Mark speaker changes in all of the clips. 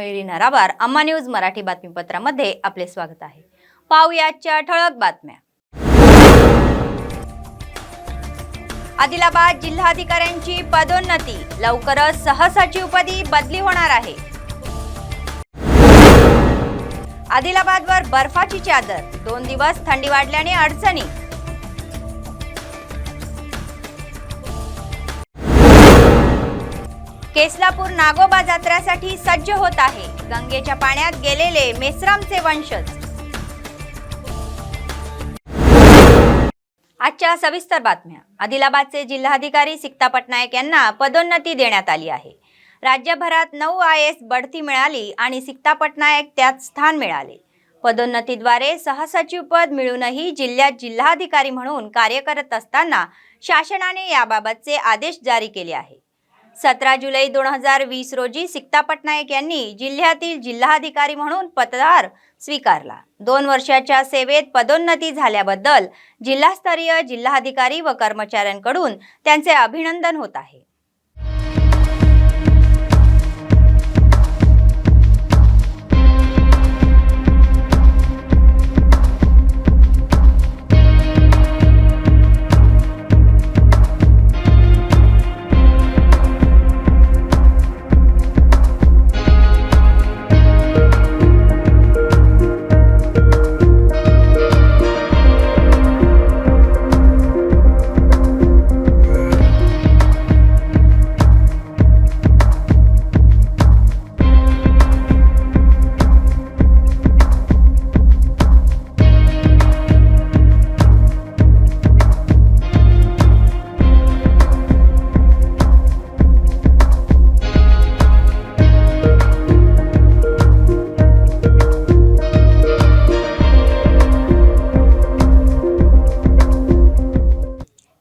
Speaker 1: मयुरी नरावार, अम्मा न्यूज मराठी बातमीपत्रामध्ये आपले स्वागत आहे। पाहूया आजच्या ठळक बातम्या। आदिलाबाद जिल्हाधिकाऱ्यांची पदोन्नती, लवकरच सहसचिवपदी बदली होणार आहे। आदिलाबादवर बर्फाची चादर, 2 दिवस थंडी वाढल्याने अडचणी। केसलापूर नागोबा जत्रेसाठी सज्ज होत आहे। गंगेच्या पाण्यात गेलेले मेश्रामचे वंशज। आजच्या सविस्तर बातम्या। आदिलाबादचे जिल्हाधिकारी सिक्ता पटनायक यांना पदोन्नती देण्यात आली आहे। राज्यभरात 9 IAS बढती मिळाली आणि सिक्ता पटनायक त्यात स्थान मिळाले। पदोन्नतीद्वारे सहसचिव पद मिळूनही जिल्ह्यात जिल्हाधिकारी म्हणून कार्य करत असताना शासनाने याबाबतचे आदेश जारी केले आहे। 17 जुलै 2020 रोजी सिक्ता पटनायक यांनी जिल्ह्यातील जिल्हाधिकारी म्हणून पदभार स्वीकारला। 2 वर्षाच्या सेवेत पदोन्नती झाल्याबद्दल जिल्हास्तरीय जिल्हाधिकारी व कर्मचाऱ्यांकडून त्यांचे अभिनंदन होत आहे।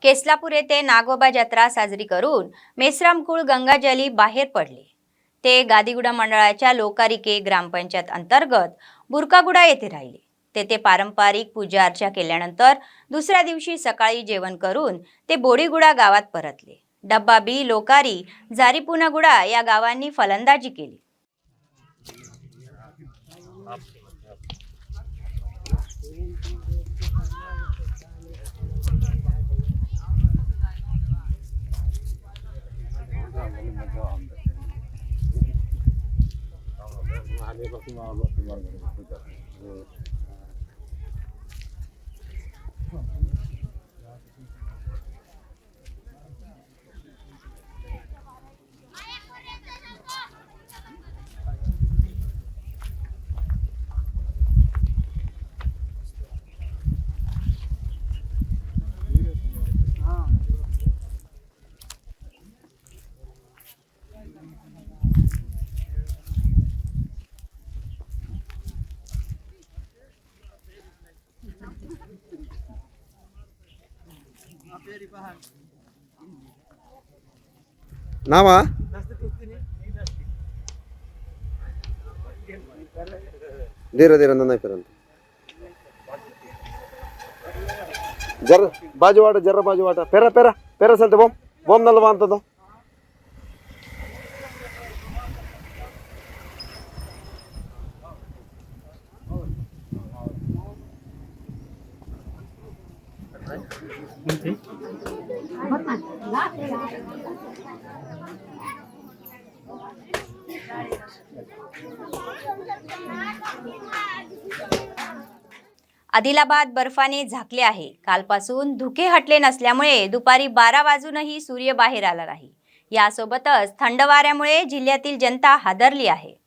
Speaker 1: केसलापूर येथे नागोबा जत्रा साजरी करून मेश्राम कुळ गंगाजली बाहेर पडले। ते गादीगुडा मंडळाच्या लोकारिके ग्रामपंचायत अंतर्गत बुरकागुडा येथे राहिले। तेथे पारंपरिक पूजा अर्चा केल्यानंतर दुसऱ्या दिवशी सकाळी जेवण करून ते बोडीगुडा गावात परतले। डब्बा बी, लोकारी, जारीपुनागुडा या गावांनी फलंदाजी केली।
Speaker 2: नावा धीरे धीरे नन्नाई पर्यंत जर बाजूवाट जर्रा बाजूवाट पेरा पेरा पेरा सलते बॉम्ब बॉम्ब नल्ला बांधतो
Speaker 1: आदिलाबाद बर्फाने झाकले आहे। कालपासून धुके हटले नसल्यामुळे दुपारी 12 वाजूनही सूर्य बाहेर आला नाही। यासोबतच थंड वाऱ्यामुळे जिल्ह्यातील जनता हादरली आहे।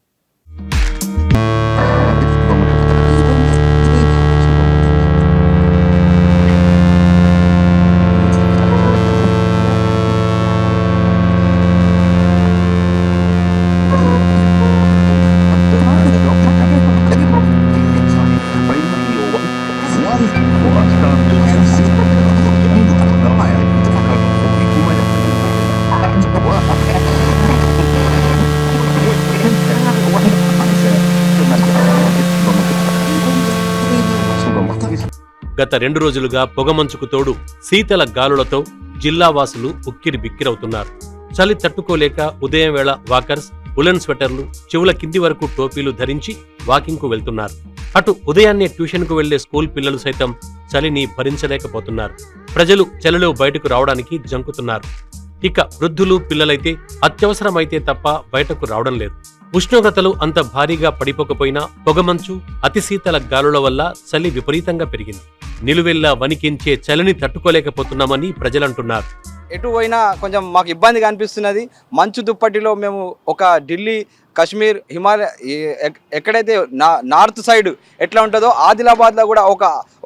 Speaker 3: గత 2 రోజులుగా పొగమంచుకు తోడు శీతల గాలులతో జిల్లా వాసులు ఉక్కిరి బిక్కిరవుతున్నారు। చలి తట్టుకోలేక ఉదయం వేళ వాకర్స్ ఉలెన్ స్వెటర్లు, చెవుల కింది వరకు టోపీలు ధరించి వాకింగ్కు వెళ్తున్నారు. అటు ఉదయాన్నే ట్యూషన్కు వెళ్లే స్కూల్ పిల్లలు సైతం చలిని భరించలేకపోతున్నారు. ప్రజలు చలిలో బయటకు రావడానికి జంకుతున్నారు. ఇక వృద్ధులు, పిల్లలైతే అత్యవసరమైతే తప్ప బయటకు రావడం లేదు. ఉష్ణోగ్రతలు అంత భారీగా పడిపోకపోయినా పొగమంచు, అతి శీతల గాలుల వల్ల చలి విపరీతంగా పెరిగింది. నిలువెల్లా వణికించే చలిని తట్టుకోలేకపోతున్నామని ప్రజలంటున్నారు.
Speaker 4: ఎటు పోయినా కొంచెం మాకు ఇబ్బందిగా అనిపిస్తున్నది. మంచు దుప్పటిలో మేము ఒక ఢిల్లీ, కాశ్మీర్, హిమాలయ ఎక్కడైతే నార్త్ సైడ్ ఎట్లా ఉంటుందో ఆదిలాబాద్లో కూడా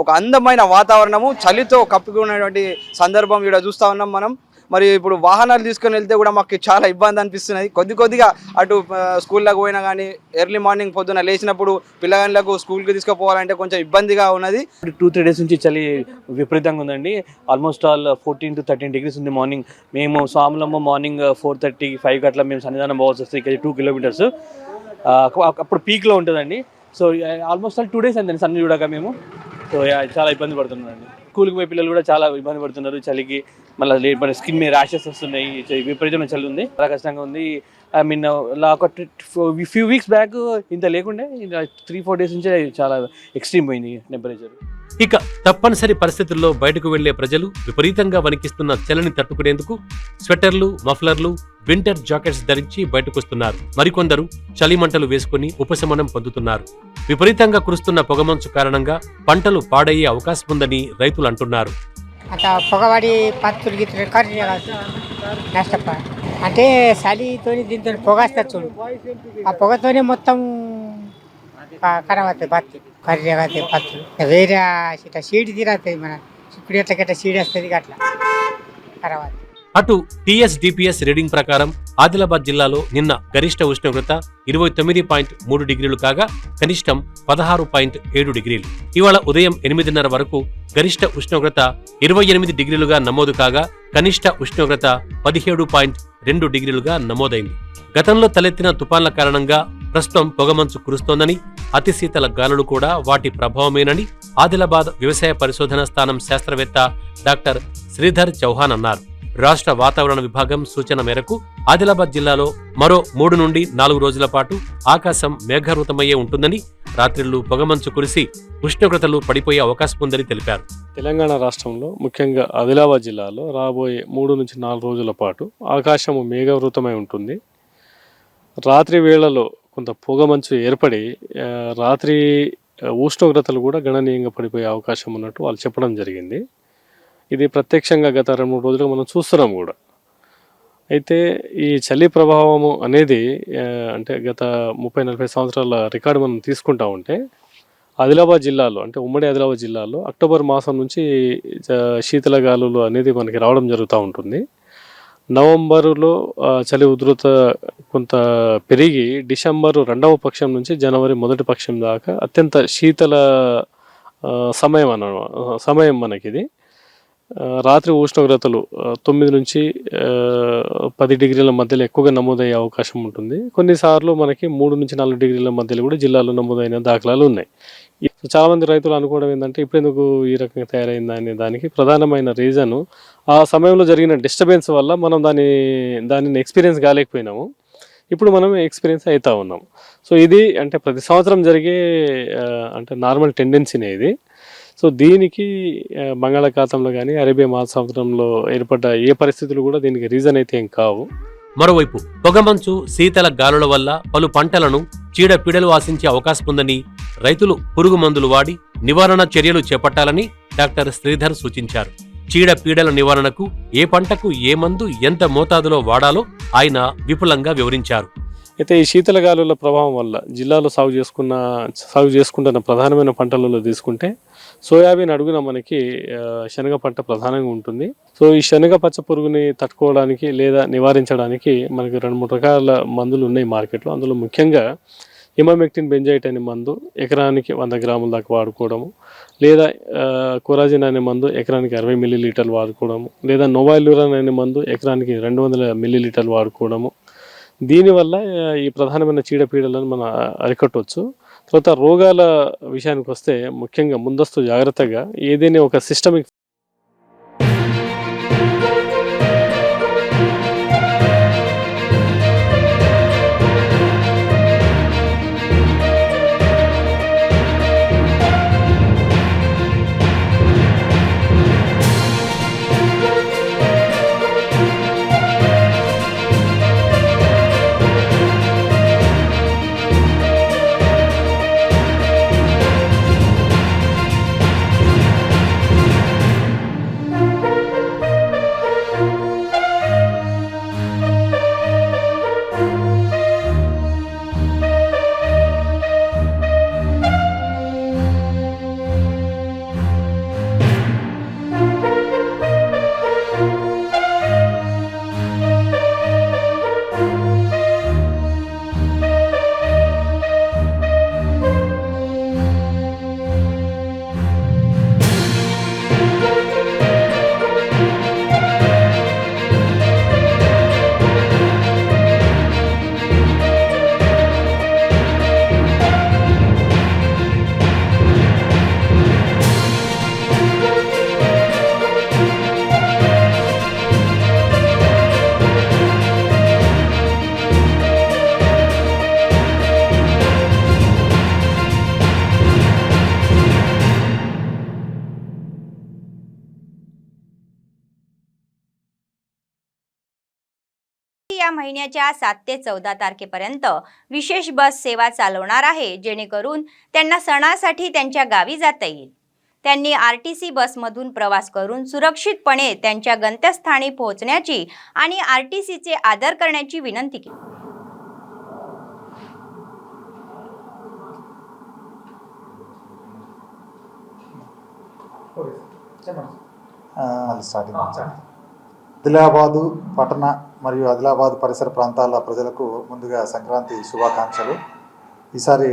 Speaker 4: ఒక అందమైన వాతావరణము చలితో కప్పుకున్నటువంటి సందర్భం ఇక్కడ చూస్తూ ఉన్నాం మనం. మరి ఇప్పుడు వాహనాలు తీసుకొని వెళ్తే కూడా మాకు చాలా ఇబ్బంది అనిపిస్తున్నది. కొద్దిగా అటు స్కూల్లోకి పోయినా కానీ ఎర్లీ మార్నింగ్ పొద్దున లేచినప్పుడు పిల్లగాళ్ళకు స్కూల్కి తీసుకుపోవాలంటే కొంచెం ఇబ్బందిగా ఉన్నది.
Speaker 5: 2-3 డేస్ నుంచి చలి విపరీతంగా ఉందండి. ఆల్మోస్ట్ ఆల్ 14 to 13 degrees ఉంది మార్నింగ్. మేము స్వాములమ్మ మార్నింగ్ 4:30-5 అట్లా మేము సన్నిధానం పోవాల్సి వస్తుంది. ఇక్కడ 2 kilometers. అప్పుడు పీక్లో ఉంటుందండి. సో ఆల్మోస్ట్ ఆల్ 2 days అండి సన్ని చూడక మేము. సో చాలా ఇబ్బంది పడుతున్నామండి. స్కూల్కి పోయే పిల్లలు కూడా చాలా ఇబ్బంది పడుతున్నారు చలికి. మళ్ళీ మన స్కిన్ మీద ర్యాషెస్ వస్తున్నాయి. విపరీతమైన చలి ఉంది, చాలా కష్టంగా ఉంది. ఐ మీన్ ఒక ఫ్యూ వీక్స్ బ్యాక్ ఇంత లేకుండే 3-4 days నుంచి చాలా ఎక్స్ట్రీమ్ పోయింది టెంపరేచర్.
Speaker 3: ఇక తప్పనిసరి పరిస్థితుల్లో బయటకు వెళ్లే ప్రజలు విపరీతంగా వణికిస్తున్న చలిని తట్టుకునేందుకు స్వెటర్లు, మఫ్లర్లు, వింటర్ జాకెట్స్ ధరించి బయటకొస్తున్నారు. మరికొందరు చలిమంటలు వేసుకుని ఉపశమనం పొందుతున్నారు. విపరీతంగా కురుస్తున్న పొగమంచు కారణంగా పంటలు పాడయ్యే అవకాశం ఉందని రైతులు అంటున్నారు.
Speaker 6: అట్లా పొగబడి పత్తులు గిత్తులు కర్రీ నష్టపో అంటే చలితో దీంతో పొగ వస్తుంది చూడు, ఆ పొగతోనే మొత్తం ఖరాబ్ అవుతుంది పత్తి, కర్రీ అవుతాయి పత్తులు. వేరే ఇట్లా సీడ్ తీరవుతుంది, మన చిక్కుడు ఎట్లా గట్లా సీడ్ వస్తుంది అట్లా ఖరాబ్ అవుతుంది.
Speaker 3: అటు టీఎస్డిపిఎస్ రీడింగ్ ప్రకారం ఆదిలాబాద్ జిల్లాలో నిన్న గరిష్ట ఉష్ణోగ్రత 29.3 డిగ్రీలు కాగా కనిష్టం 16.7 డిగ్రీలు. ఇవాళ ఉదయం 8:30 వరకు గరిష్ట ఉష్ణోగ్రత 28 డిగ్రీలుగా నమోదు కాగా కనిష్ట ఉష్ణోగ్రత 17.2 డిగ్రీలుగా నమోదైంది. గతంలో తలెత్తిన తుపాన్ల కారణంగా ప్రస్తుతం పొగమంచు కురుస్తోందని, అతి శీతల గాలులు కూడా వాటి ప్రభావమేనని ఆదిలాబాద్ వ్యవసాయ పరిశోధన స్థానం శాస్త్రవేత్త డాక్టర్ శ్రీధర్ చౌహాన్ అన్నారు. రాష్ట్ర వాతావరణ విభాగం సూచన మేరకు ఆదిలాబాద్ జిల్లాలో మరో 3 నుండి 4 రోజుల పాటు ఆకాశం మేఘావృతమయ్యే ఉంటుందని, రాత్రిళ్లు పొగమంచు కురిసి ఉష్ణోగ్రతలు పడిపోయే అవకాశం ఉందని తెలిపారు.
Speaker 7: తెలంగాణ రాష్ట్రంలో ముఖ్యంగా ఆదిలాబాద్ జిల్లాలో రాబోయే 3 నుంచి 4 రోజుల పాటు ఆకాశము మేఘావృతమై ఉంటుంది. రాత్రి వేళలో కొంత పొగమంచు ఏర్పడి రాత్రి ఉష్ణోగ్రతలు కూడా గణనీయంగా పడిపోయే అవకాశం ఉన్నట్టు వాళ్ళు చెప్పడం జరిగింది. ఇది ప్రత్యక్షంగా గత 2-3 రోజులుగా మనం చూస్తున్నాం కూడా. అయితే ఈ చలి ప్రభావము అనేది అంటే గత 30-40 సంవత్సరాల రికార్డు మనం తీసుకుంటా ఉంటే ఆదిలాబాద్ జిల్లాలో, అంటే ఉమ్మడి ఆదిలాబాద్ జిల్లాలో అక్టోబర్ మాసం నుంచి శీతల గాలులు అనేది మనకి రావడం జరుగుతూ ఉంటుంది. నవంబరులో చలి ఉధృత కొంత పెరిగి డిసెంబరు 2వ పక్షం నుంచి జనవరి 1వ పక్షం దాకా అత్యంత శీతల సమయం మనకిది. రాత్రి ఉష్ణోగ్రతలు 9 నుంచి 10 డిగ్రీల మధ్యలో ఎక్కువగా నమోదయ్యే అవకాశం ఉంటుంది. కొన్నిసార్లు మనకి 3 నుంచి 4 డిగ్రీల మధ్యలో కూడా జిల్లాలో నమోదైన దాఖలాలు ఉన్నాయి. చాలామంది రైతులు అనుకోవడం ఏంటంటే ఇప్పుడెందుకు ఈ రకంగా తయారైందా అనే దానికి ప్రధానమైన రీజను ఆ సమయంలో జరిగిన డిస్టర్బెన్స్ వల్ల మనం దానిని ఎక్స్పీరియన్స్ కాలేకపోయినాము. ఇప్పుడు మనం ఎక్స్పీరియన్స్ అవుతా ఉన్నాం. సో ఇది అంటే ప్రతి సంవత్సరం జరిగే అంటే నార్మల్ టెండెన్సీనే ఇది. సో దీనికి బంగాళాఖాతంలో కానీ అరేబియా మహాసముద్రంలో ఏర్పడ్డ ఏ పరిస్థితులు కూడా దీనికి రీజన్ అయితే ఏం కావు.
Speaker 3: మరోవైపు పొగమంచు, శీతల గాలుల వల్ల పలు పంటలను చీడపీడలు ఆశించే అవకాశం ఉందని, రైతులు పురుగు మందులు వాడి నివారణ చర్యలు చేపట్టాలని డాక్టర్ శ్రీధర్ సూచించారు. చీడపీడల నివారణకు ఏ పంటకు ఏ మందు ఎంత మోతాదులో వాడాలో ఆయన విపులంగా వివరించారు.
Speaker 7: అయితే ఈ శీతల గాలుల ప్రభావం వల్ల జిల్లాలో సాగు చేసుకుంటున్న ప్రధానమైన పంటలలో తీసుకుంటే సోయాబీన్ అడుగున మనకి శనగ పంట ప్రధానంగా ఉంటుంది. సో ఈ శనగ పచ్చ పురుగుని తట్టుకోవడానికి లేదా నివారించడానికి మనకి 2-3 రకాల మందులు ఉన్నాయి మార్కెట్లో. అందులో ముఖ్యంగా ఇమామెక్టిన్ బెంజైట్ అనే మందు ఎకరానికి 100 గ్రాముల దాకా వాడుకోవడము, లేదా కొరాజిన్ అనే మందు ఎకరానికి 60 మిల్లీలీటర్లు వాడుకోవడము, లేదా నోవాల్యూరాన్ అనే మందు ఎకరానికి 200 మిల్లీలీటర్లు వాడుకోవడము. దీనివల్ల ఈ ప్రధానమైన చీడపీడలను మనం అరికట్టవచ్చు. తర్వాత రోగాల విషయానికి వస్తే ముఖ్యంగా ముందస్తు జాగ్రత్తగా ఏదైనా ఒక సిస్టమిక్
Speaker 1: येत्या महिन्याच्या 7 ते 14 तारखेपर्यंत विशेष बस सेवा चालवणार आहे, जेणेकरून त्यांना सणासाठी त्यांच्या गावी जाता येईल. त्यांनी RTC बसमधून प्रवास करून सुरक्षितपणे त्यांच्या गंतव्यस्थानी पोहोचण्याची आणि RTCचे आदर करण्याची विनंती केली.
Speaker 8: ఆదిలాబాదు పట్టణ మరియు ఆదిలాబాద్ పరిసర ప్రాంతాల ప్రజలకు ముందుగా సంక్రాంతి శుభాకాంక్షలు. ఈసారి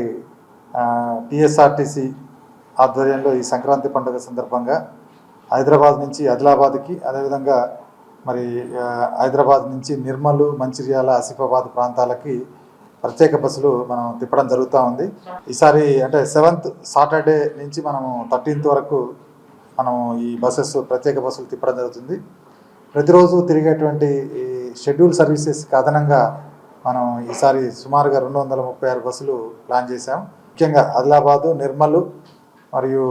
Speaker 8: TSRTC ఆధ్వర్యంలో ఈ సంక్రాంతి పండుగ సందర్భంగా హైదరాబాద్ నుంచి ఆదిలాబాద్కి, అదేవిధంగా మరి హైదరాబాద్ నుంచి నిర్మల్, మంచిర్యాల, ఆసిఫాబాద్ ప్రాంతాలకి ప్రత్యేక బస్సులు మనం తిప్పడం జరుగుతూ ఉంది. ఈసారి అంటే 7th సాటర్డే నుంచి మనము 13th వరకు మనం ఈ బస్సెస్ ప్రత్యేక బస్సులు తిప్పడం జరుగుతుంది. ప్రతిరోజు తిరిగేటువంటి ఈ షెడ్యూల్ సర్వీసెస్కి అదనంగా మనం ఈసారి సుమారుగా 236 బస్సులు ప్లాన్ చేశాం. ముఖ్యంగా ఆదిలాబాదు, నిర్మల్ మరియు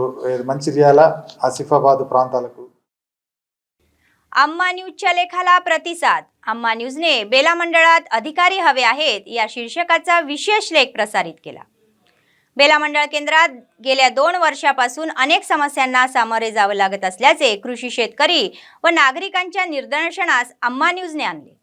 Speaker 8: మంచిర్యాల, ఆసిఫాబాద్ ప్రాంతాలకు.
Speaker 1: अम्मा न्यूजच्या लेखाला प्रतिसाद. अम्मा न्यूजने बेला मंडळात अधिकारी हवे आहेत या शीर्षकाचा विशेष लेख प्रसारित केला. बेला मंडळ केंद्रात गेल्या 2 वर्षापासून अनेक समस्यांना सामोरे जावे लागत असल्याचे कृषी शेतकरी व नागरिकांच्या निदर्शनास अम्मा न्यूजने आणले.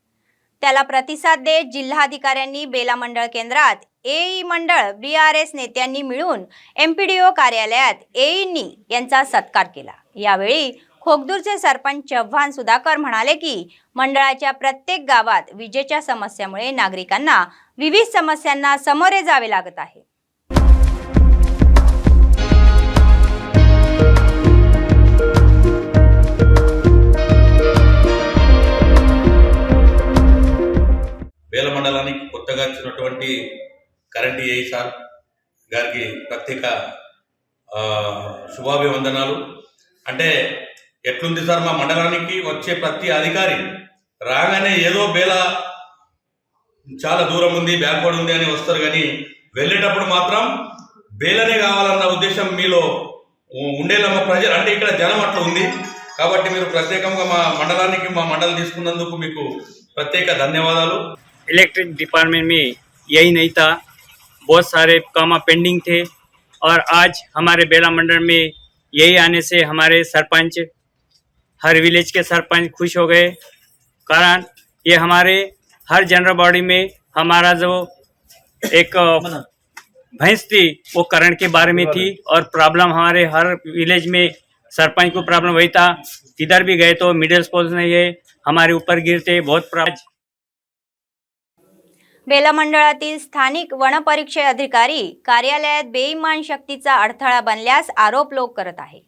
Speaker 1: त्याला प्रतिसाद देत जिल्हाधिकाऱ्यांनी बेला मंडळ केंद्रात AE मंडळ BRS नेत्यांनी मिळून MPDO कार्यालयात AEंनी यांचा सत्कार केला. यावेळी खोगदूरचे सरपंच चव्हाण सुधाकर म्हणाले की मंडळाच्या प्रत्येक गावात विजेच्या समस्यामुळे नागरिकांना विविध समस्यांना सामोरे जावे लागत आहे.
Speaker 9: వేల మండలానికి కొత్తగా వచ్చినటువంటి కరెంట్ ఏఈ సార్ గారికి ప్రత్యేక శుభాభివందనాలు. అంటే ఎట్లుంది సార్, మా మండలానికి వచ్చే ప్రతి అధికారి రాగానే ఏదో బేల చాలా దూరం ఉంది, బ్యాక్వర్డ్ ఉంది అని వస్తారు, కానీ వెళ్ళేటప్పుడు మాత్రం బేలనే కావాలన్న ఉద్దేశం మీలో ఉండేలా ప్రజలు, అంటే ఇక్కడ జనం అట్లా ఉంది కాబట్టి మీరు ప్రత్యేకంగా మా మండలానికి మా మండలం తీసుకున్నందుకు మీకు ప్రత్యేక ధన్యవాదాలు.
Speaker 10: इलेक्ट्रिक डिपार्टमेंट में यही नहीं था, बहुत सारे काम पेंडिंग थे और आज हमारे बेला मंडल में यही आने से हमारे सरपंच, हर विलेज के सरपंच खुश हो गए. कारण ये हमारे हर जनरल बॉडी में हमारा जो एक भैंस थी वो करंट के बारे में थी और प्रॉब्लम हमारे हर विलेज में सरपंच को प्रॉब्लम वही था. किधर भी गए तो मिडिल पोल्स नहीं है, हमारे ऊपर गिरते बहुत प्रॉब्लम.
Speaker 1: बेला मंडळातील स्थानिक वनपरीक्षय अधिकारी कार्यालयात बेईमान शक्तीचा अडथळा बनल्यास आरोप लोक करत आहे.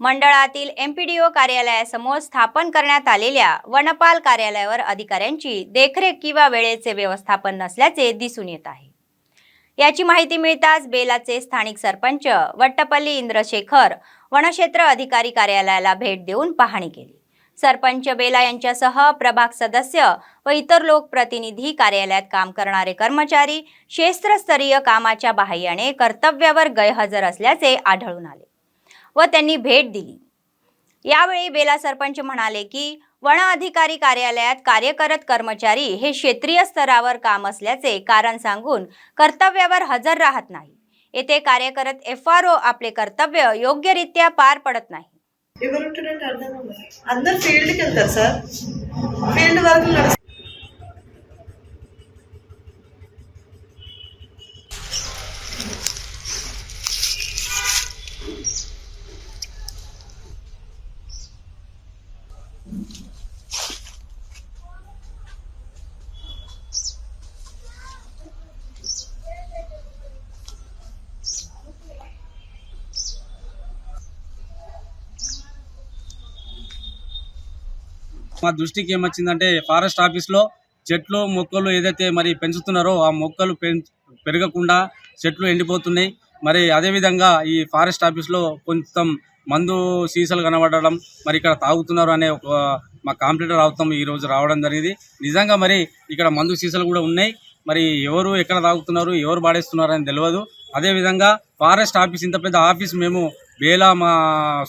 Speaker 1: मंडळातील MPDO कार्यालयासमोर स्थापन करण्यात आलेल्या वनपाल कार्यालयावर अधिकाऱ्यांची देखरेख किंवा वेळेचे व्यवस्थापन नसल्याचे दिसून येत आहे. याची माहिती मिळताच बेलाचे स्थानिक सरपंच वट्टपल्ली इंद्रशेखर वनक्षेत्र अधिकारी कार्यालयाला भेट देऊन पाहणी केली. सरपंच बेला यांच्यासह प्रभाग सदस्य व इतर लोकप्रतिनिधी, कार्यालयात काम करणारे कर्मचारी क्षेत्रस्तरीय कामाच्या बाह्याने कर्तव्यावर गैरहजर असल्याचे आढळून आले व त्यांनी भेट दिली. यावेळी बेला सरपंच म्हणाले की वन अधिकारी कार्यालयात कार्य करत कर्मचारी हे क्षेत्रीय स्तरावर काम असल्याचे कारण सांगून कर्तव्यावर हजर राहत नाही. येथे कार्य करत FRO आपले कर्तव्य योग्यरित्या पार पडत नाही.
Speaker 11: ఎవరుంటారంటే అర్థం కాదు. అందరు ఫీల్డ్కి వెళ్తారు సార్, ఫీల్డ్ వర్క్ నడుస్తుంది.
Speaker 12: మా దృష్టికి ఏమొచ్చిందంటే ఫారెస్ట్ ఆఫీస్లో చెట్లు మొక్కలు ఏదైతే మరి పెంచుతున్నారో ఆ మొక్కలు పెరగకుండా చెట్లు ఎండిపోతున్నాయి. మరి అదేవిధంగా ఈ ఫారెస్ట్ ఆఫీస్లో కొంచెం మందు సీసాలు కనబడడం, మరి ఇక్కడ తాగుతున్నారు అనే ఒక మా కాంప్లైంట్ ఈరోజు రావడం జరిగింది. నిజంగా మరి ఇక్కడ మందు సీసాలు కూడా ఉన్నాయి. మరి ఎవరు ఎక్కడ తాగుతున్నారు, ఎవరు పాడేస్తున్నారు అని తెలియదు. అదేవిధంగా ఫారెస్ట్ ఆఫీస్, ఇంత పెద్ద ఆఫీస్ మేము బేలా, మా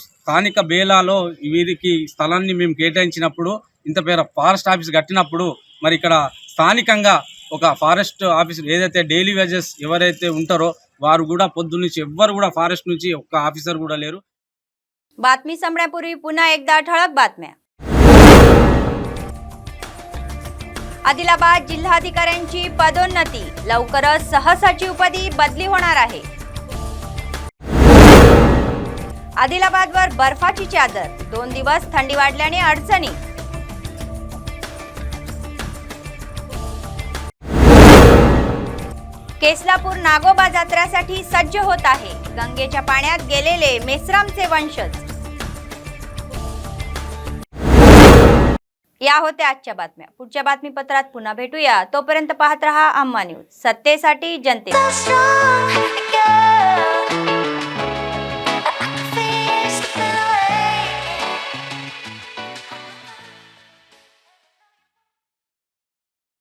Speaker 12: స్థానిక బేలాలో వీరికి స్థలాన్ని మేము కేటాయించినప్పుడు, ఇంత పేద ఫారెస్ట్ ఆఫీస్ కట్టినప్పుడు మరి ఇక్కడ స్థానికంగా ఒక ఫారెస్ట్ ఆఫీసర్ ఏదైతే డైలీ వేజెస్ ఎవరైతే ఉంటారో వారు కూడా పొద్దు నుంచి ఎవ్వరు కూడా ఫారెస్ట్ నుంచి ఒక్క ఆఫీసర్ కూడా లేరు.
Speaker 1: बातमी संपण्यापूर्वी पुन्हा एकदा ठळक बातम्या. आदिलाबाद जिल्हाधिकाऱ्यांची पदोन्नती, लवकरच सहसचिवपदी बदली होणार आहे. आदिलाबादवर बर्फाची चादर, 2 दिवस थंडी वाढल्याने अडचणी. केसलापूर नागोबा जत्रेसाठी सज्ज होत आहे. गंगेच्या पाण्यात गेलेले मेसरामचे वंशज. या होत्या आजच्या बातम्या. पुढच्या बातमीपत्रात पुन्हा भेटूया. तोपर्यंत पाहत रहा अम्मा न्यूज, सत्तेसाठी जनतेसाठी.